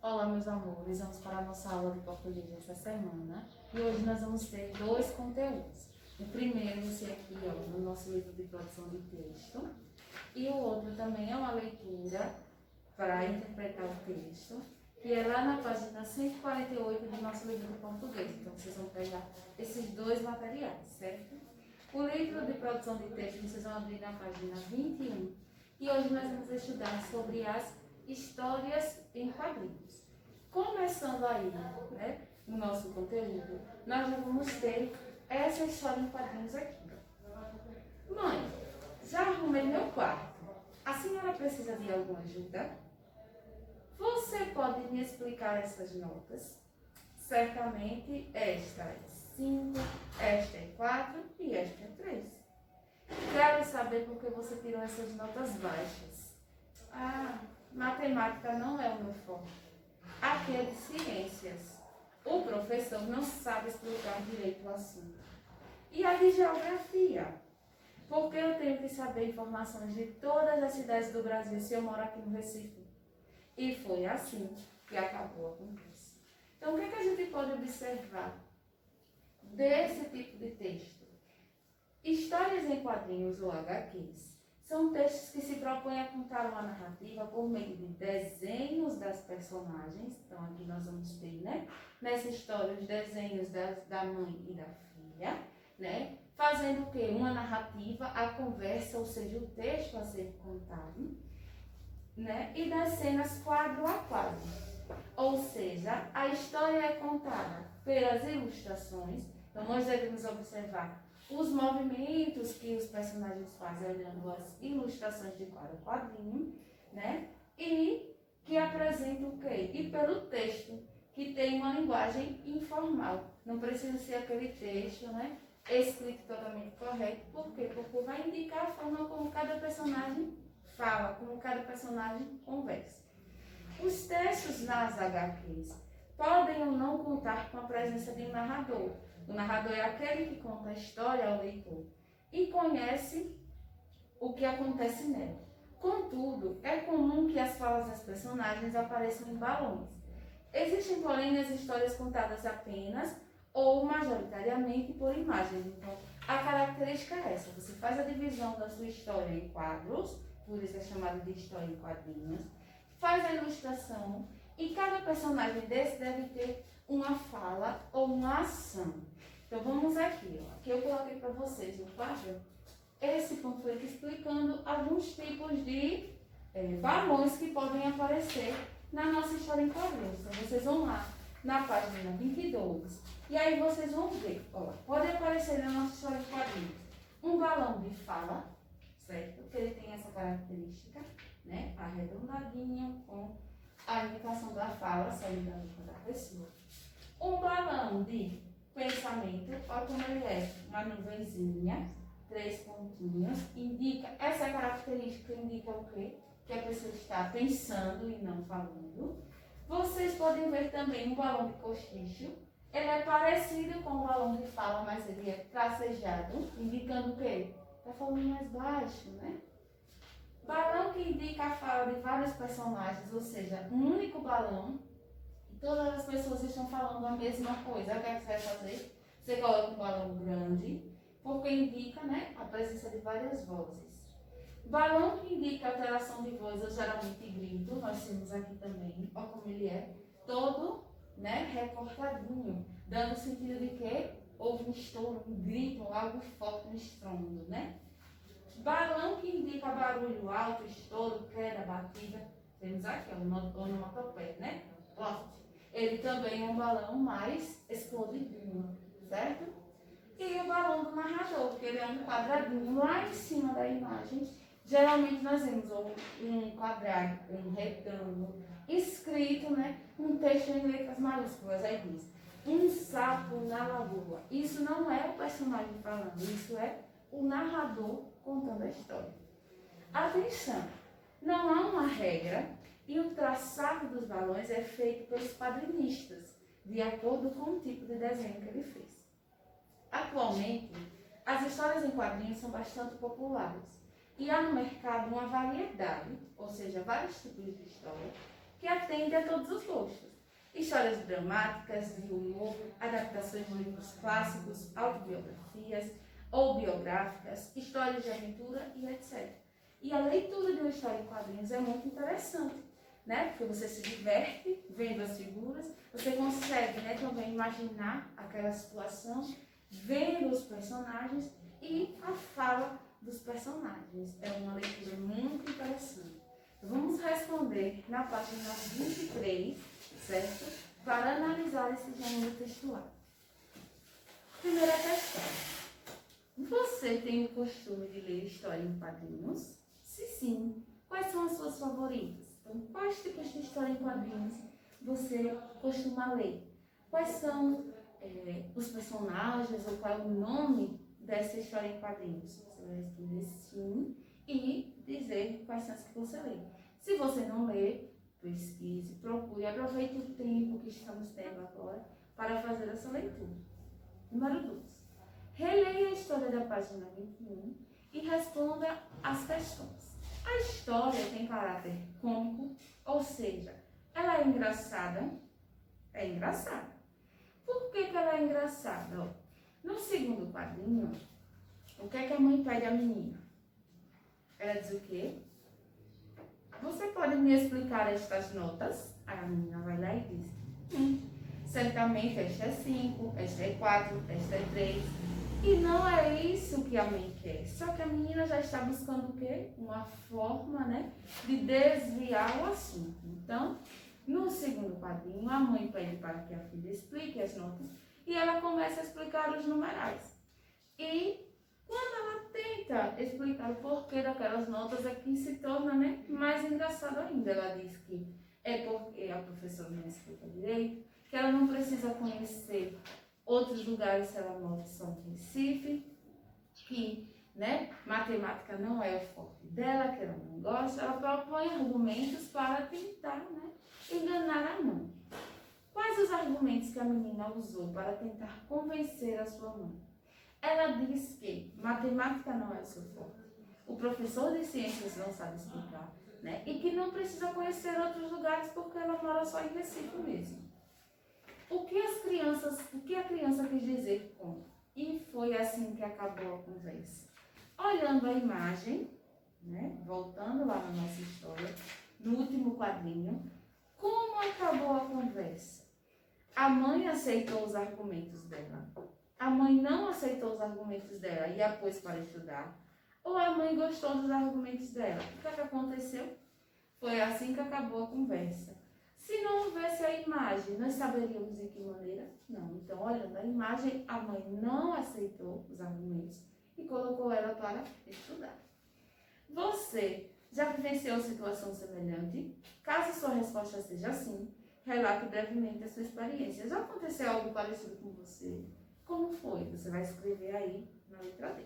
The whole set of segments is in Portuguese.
Olá, meus amores, vamos para a nossa aula de português dessa semana e hoje nós vamos ter dois conteúdos. O primeiro, esse aqui, no nosso livro de produção de texto, e o outro também é uma leitura para interpretar o texto, que é lá na página 148 do nosso livro de português. Então, vocês vão pegar esses dois materiais, certo? O livro de produção de texto, vocês vão abrir na página 21 e hoje nós vamos estudar sobre as histórias em quadrinhos. Começando aí, né, no nosso conteúdo, nós já vamos ter essa história em quadrinhos aqui. Mãe, já arrumei meu quarto. A senhora precisa de alguma ajuda? Você pode me explicar essas notas? Certamente esta é 5, esta é 4 e esta é 3. Quero saber por que você tirou essas notas baixas. Ah, matemática não é o meu forte. Aqui é de ciências. O professor não sabe explicar direito o assunto. E a de geografia? Porque eu tenho que saber informações de todas as cidades do Brasil se eu moro aqui no Recife. E foi assim que acabou a conversa. Então, o que a gente pode observar desse tipo de texto? Histórias em quadrinhos ou HQs são textos que se propõem a contar uma narrativa por meio de desenhos das personagens. Então, aqui nós vamos ter, né, nessa história, os desenhos da mãe e da filha, né, fazendo o quê? Uma narrativa, a conversa, ou seja, o texto a ser contado, né, e das cenas quadro a quadro. Ou seja, a história é contada pelas ilustrações. Então, nós devemos observar os movimentos que os personagens fazem olhando as ilustrações de cada quadrinho, né? E que apresentam o quê? E pelo texto, que tem uma linguagem informal. Não precisa ser aquele texto, né, escrito totalmente correto. Por quê? Porque vai indicar a forma como cada personagem fala, como cada personagem conversa. Os textos nas HQs podem ou não contar com a presença de um narrador. O narrador é aquele que conta a história ao leitor e conhece o que acontece nela. Contudo, é comum que as falas das personagens apareçam em balões. Existem, porém, as histórias contadas apenas ou majoritariamente por imagens. Então, a característica é essa: você faz a divisão da sua história em quadros, por isso é chamado de história em quadrinhos, faz a ilustração e cada personagem desse deve ter uma fala ou uma ação. Então vamos aqui, ó. Aqui eu coloquei para vocês no quadro esse panfleto explicando alguns tipos de balões que podem aparecer na nossa história em quadrinhos. Então vocês vão lá na página 22 e aí vocês vão ver, ó, pode aparecer na nossa história em quadrinhos um balão de fala, certo? Porque ele tem essa característica, né, arredondadinho com a indicação da fala saindo da boca da pessoa. Um balão de pensamento, olha como ele é, uma nuvenzinha, 3 pontinhos, indica, essa característica indica o quê? Que a pessoa está pensando e não falando. Vocês podem ver também um balão de cochicho, ele é parecido com o balão de fala, mas ele é tracejado, indicando o quê? Está falando mais baixo, né? Balão que indica a fala de vários personagens, ou seja, um único balão, e todas as pessoas estão falando a mesma coisa. O que é que você vai fazer? Você coloca um balão grande, porque indica, né, a presença de várias vozes. Balão que indica alteração de voz, ou geralmente grito, nós temos aqui também, olha como ele é, todo, né, recortadinho, dando sentido de que houve um estouro, um grito, algo forte, um estrondo, né? Balão que indica barulho alto, estouro, queda, batida. Temos aqui, ó, o onomatopeia, né? Ele também é um balão mais explodidinho, certo? E o balão do narrador, que ele é um quadradinho lá em cima da imagem. Geralmente nós vemos um quadrado, um retângulo, escrito, né, um texto em letras maiúsculas. Aí diz, um sapo na lagoa. Isso não é o personagem falando, isso é o narrador contando a história. Atenção! Não há uma regra e o traçado dos balões é feito pelos quadrinistas, de acordo com o tipo de desenho que ele fez. Atualmente, as histórias em quadrinhos são bastante populares e há no mercado uma variedade, ou seja, vários tipos de história, que atende a todos os gostos. Histórias dramáticas, de humor, adaptações de livros clássicos, autobiografias ou biográficas, histórias de aventura e etc. E a leitura de uma história em quadrinhos é muito interessante, né? Porque você se diverte vendo as figuras, você consegue, né, também imaginar aquela situação, vendo os personagens e a fala dos personagens. É uma leitura muito interessante. Vamos responder na página 23, certo? Para analisar esse gênero textual. Primeira questão. Você tem o costume de ler história em quadrinhos? Se sim, quais são as suas favoritas? Então, quais tipos de história em quadrinhos você costuma ler? Quais são os personagens ou qual é o nome dessa história em quadrinhos? Você vai responder sim e dizer quais são as que você lê. Se você não lê, pesquise, procure, aproveite o tempo que estamos tendo agora para fazer essa leitura. Número 2. Releia a história da página 21 e responda as questões. A história tem caráter cômico, ou seja, ela é engraçada? É engraçada. Por que ela é engraçada? No segundo quadrinho, o que é que a mãe pede à menina? Ela diz o quê? Você pode me explicar estas notas? Aí a menina vai lá e diz, certamente esta é 5, esta é 4, esta é 3. E não é isso que a mãe quer. Só que a menina já está buscando o quê? Uma forma, né, de desviar o assunto. Então, no segundo quadrinho, a mãe pede para que a filha explique as notas e ela começa a explicar os numerais. E quando ela tenta explicar o porquê daquelas notas, aqui se torna, né, mais engraçado ainda. Ela diz que é porque a professora não explica direito, que ela não precisa conhecer outros lugares se ela mora só em Recife, que, né, matemática não é o forte dela, que ela não gosta. Ela propõe argumentos para tentar, né, enganar a mãe. Quais os argumentos que a menina usou para tentar convencer a sua mãe? Ela diz que matemática não é o seu forte, o professor de ciências não sabe explicar, né, e que não precisa conhecer outros lugares porque ela mora só em Recife mesmo. O que a criança quis dizer com? E foi assim que acabou a conversa. Olhando a imagem, né, voltando lá na nossa história, no último quadrinho, como acabou a conversa? A mãe aceitou os argumentos dela. A mãe não aceitou os argumentos dela e a pôs para estudar. Ou a mãe gostou dos argumentos dela. O que aconteceu? Foi assim que acabou a conversa. Se não houvesse a imagem, nós saberíamos de que maneira? Não. Então, olhando a imagem, a mãe não aceitou os argumentos e colocou ela para estudar. Você já vivenciou situação semelhante? Caso sua resposta seja sim, relate brevemente a sua experiência. Já aconteceu algo parecido com você? Como foi? Você vai escrever aí na letra D.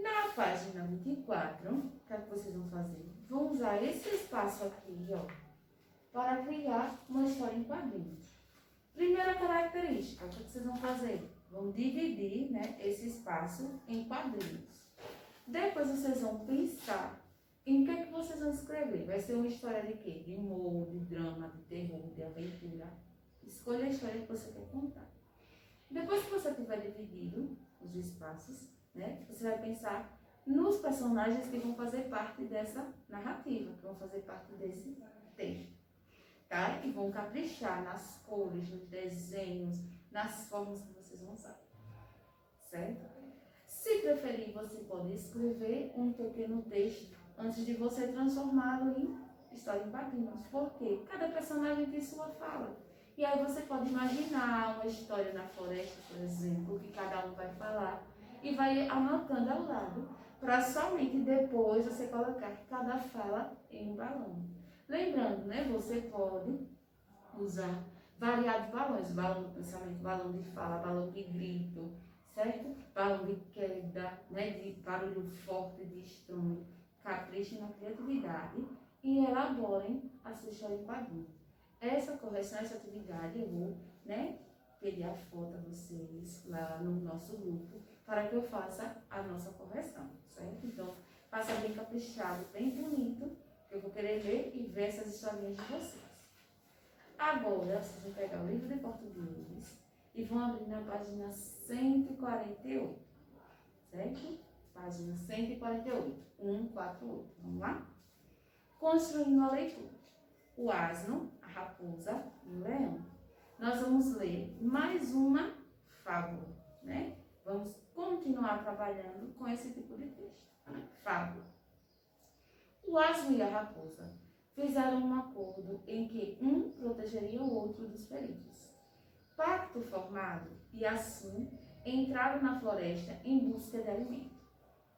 Na página 24, o que é que vocês vão fazer? Vão usar esse espaço aqui, ó, para criar uma história em quadrinhos. Primeira característica, o que vocês vão fazer? Vão dividir, né, esse espaço em quadrinhos. Depois vocês vão pensar em o que é que vocês vão escrever. Vai ser uma história de quê? De humor, de drama, de terror, de aventura. Escolha a história que você quer contar. Depois que você tiver dividido os espaços, né, você vai pensar nos personagens que vão fazer parte dessa narrativa, que vão fazer parte desse texto, tá? E vão caprichar nas cores, nos desenhos, nas formas que vocês vão usar, certo? Se preferir, você pode escrever um pequeno texto antes de você transformá-lo em história em quadrinhos, porque cada personagem tem sua fala. E aí você pode imaginar uma história na floresta, por exemplo, que cada um vai falar e vai anotando ao lado, para somente depois você colocar cada fala em um balão. Lembrando, né, você pode usar variados balões, balão do pensamento, balão de fala, balão de grito, certo? Balão de queda, né, de barulho forte, de estronho. Caprichem na criatividade e elaborem a sua história em quadrinhos. Essa correção, essa atividade, eu vou, né, pedir a foto a vocês lá no nosso grupo para que eu faça a nossa correção, certo? Então, faça bem caprichado, bem bonito, que Eu vou querer ler e ver essas historinhas de vocês. Agora, vocês vão pegar o livro de português e vão abrir na página 148, certo? Página 148, 148. Vamos lá? Construindo a leitura. O asno, a raposa e o leão. Nós vamos ler mais uma fábula, né? Vamos continuar trabalhando com esse tipo de texto. Fábula. O asno e a raposa fizeram um acordo em que um protegeria o outro dos perigos. Pacto formado, e assim entraram na floresta em busca de alimento.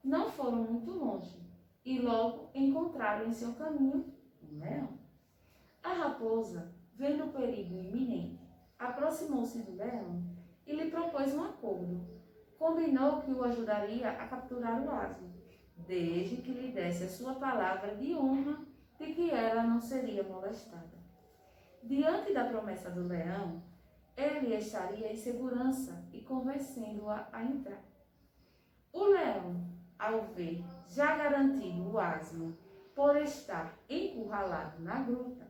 Não foram muito longe e logo encontraram em seu caminho um leão. A raposa, vendo o perigo iminente, aproximou-se do leão e lhe propôs um acordo. Combinou que o ajudaria a capturar o asno, desde que lhe desse a sua palavra de honra de que ela não seria molestada. Diante da promessa do leão, ele estaria em segurança e convencendo-a a entrar. O leão, ao ver já garantido o asno por estar encurralado na gruta,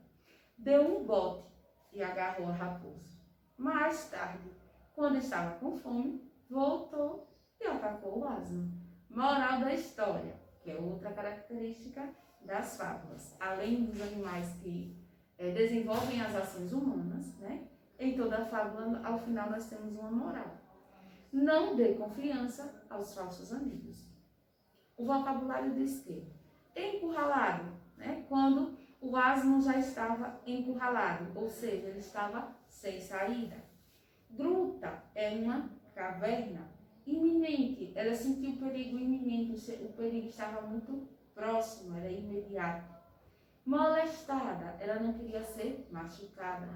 deu um bote e agarrou a raposa. Mais tarde, quando estava com fome, voltou e atacou o asno. Moral da história, que é outra característica das fábulas. Além dos animais que desenvolvem as ações humanas, né? Em toda a fábula, ao final, nós temos uma moral. Não dê confiança aos falsos amigos. O vocabulário diz que encurralado, né? Quando o asno já estava encurralado, ou seja, ele estava sem saída. Gruta é uma caverna. Iminente, ela sentiu o perigo iminente, o perigo estava muito próximo, era imediato. Molestada, ela não queria ser machucada.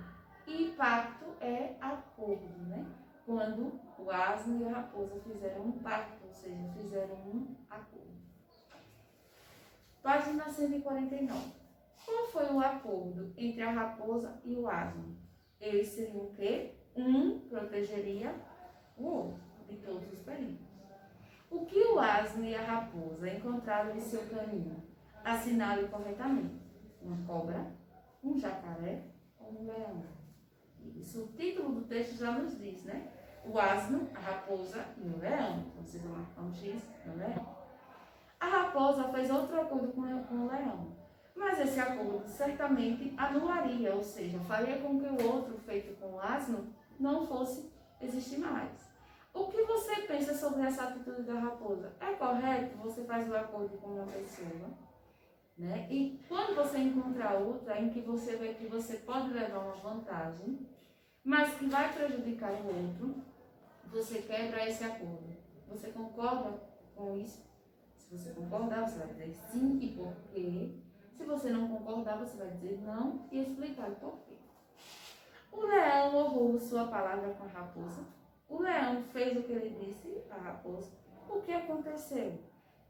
E pacto é acordo, né? Quando o asno e a raposa fizeram um pacto, ou seja, fizeram um acordo. Página 149. Qual foi o acordo entre a raposa e o asno? Eles seriam o quê? Um protegeria o outro de todos os perigos. O que o asno e a raposa encontraram em seu caminho? Assinale corretamente. Uma cobra, um jacaré ou um leão? Isso, o título do texto já nos diz, né? O asno, a raposa e o leão. Então, vocês vão marcar um X no leão. A raposa fez outro acordo com o leão. Mas esse acordo certamente anularia, ou seja, faria com que o outro feito com o asno não fosse existir mais. O que você pensa sobre essa atitude da raposa? É correto? Você faz o acordo com uma pessoa, né? E quando você encontrar outra em que você vê que você pode levar uma vantagem, mas que vai prejudicar o outro, você quebra esse acordo. Você concorda com isso? Se você concordar, você vai dizer sim e por quê. Se você não concordar, você vai dizer não e explicar o porquê. O leão honrou sua palavra com a raposa. O leão fez o que ele disse à raposa. O que aconteceu?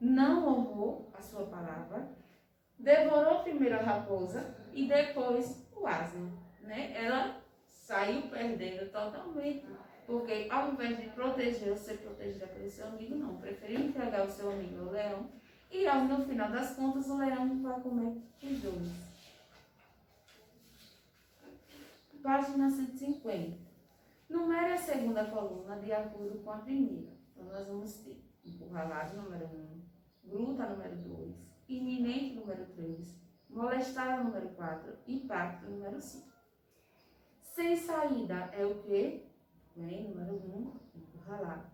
Não honrou a sua palavra, devorou primeiro a raposa e depois o asno, né? Ela saiu perdendo totalmente, porque ao invés de proteger ou ser protegida pelo seu amigo, não, preferiu entregar o seu amigo ao leão e no final das contas o leão vai comer os dois. Página 150. Numere a segunda coluna de acordo com a primeira. Então nós vamos ter encurralado número 1, gruta número 2, iminente número 3, molestada número 4 e pacto número 5. Sem saída é o quê? Bem, número 1, encurralado.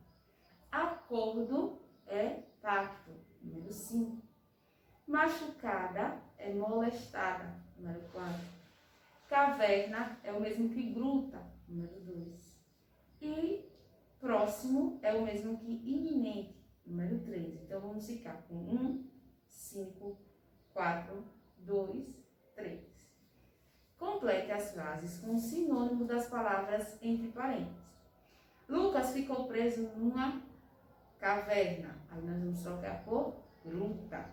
Acordo é pacto, número 5. Machucada é molestada, número 4. Caverna é o mesmo que gruta, número 2. E próximo é o mesmo que iminente, número 3. Então vamos ficar com 1, 5, 4, 2, 3. Complete as frases com sinônimos das palavras entre parênteses. Lucas ficou preso numa caverna. Aí nós vamos trocar por gruta.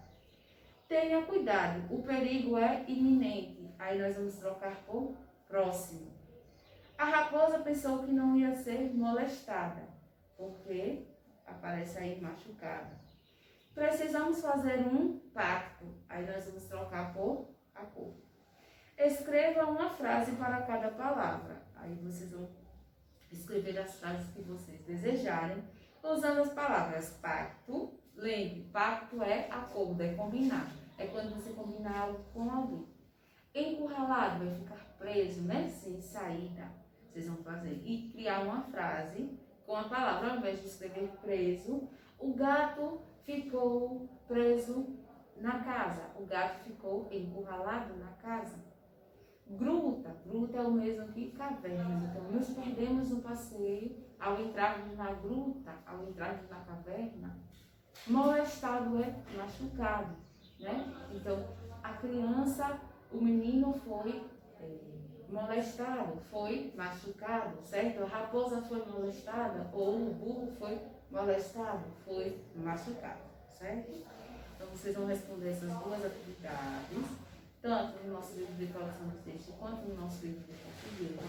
Tenha cuidado, o perigo é iminente. Aí nós vamos trocar por próximo. A raposa pensou que não ia ser molestada, porque aparece aí machucada. Precisamos fazer um pacto. Aí nós vamos trocar por a cor. Escreva uma frase para cada palavra. Aí vocês vão escrever as frases que vocês desejarem, usando as palavras pacto. Lembre, pacto é acordo, é combinar. É quando você combina algo com alguém. Encurralado vai ficar preso, né? Sem saída. Vocês vão fazer. E criar uma frase com a palavra, ao invés de escrever preso. O gato ficou preso na casa. O gato ficou encurralado na casa. Gruta. Gruta é o mesmo que caverna. Então, nos perdemos no passeio ao entrarmos na gruta, ao entrarmos na caverna. Molestado é machucado, né? Então, a criança, o menino foi molestado, foi machucado, certo? A raposa foi molestada ou o burro foi molestado, foi machucado, certo? Então, vocês vão responder essas duas atividades, tanto no nosso livro de tradução de texto quanto no nosso livro de português.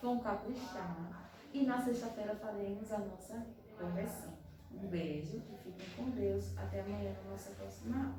Vão caprichar e na sexta-feira faremos a nossa correção. Um beijo e fiquem com Deus. Até amanhã na nossa próxima aula.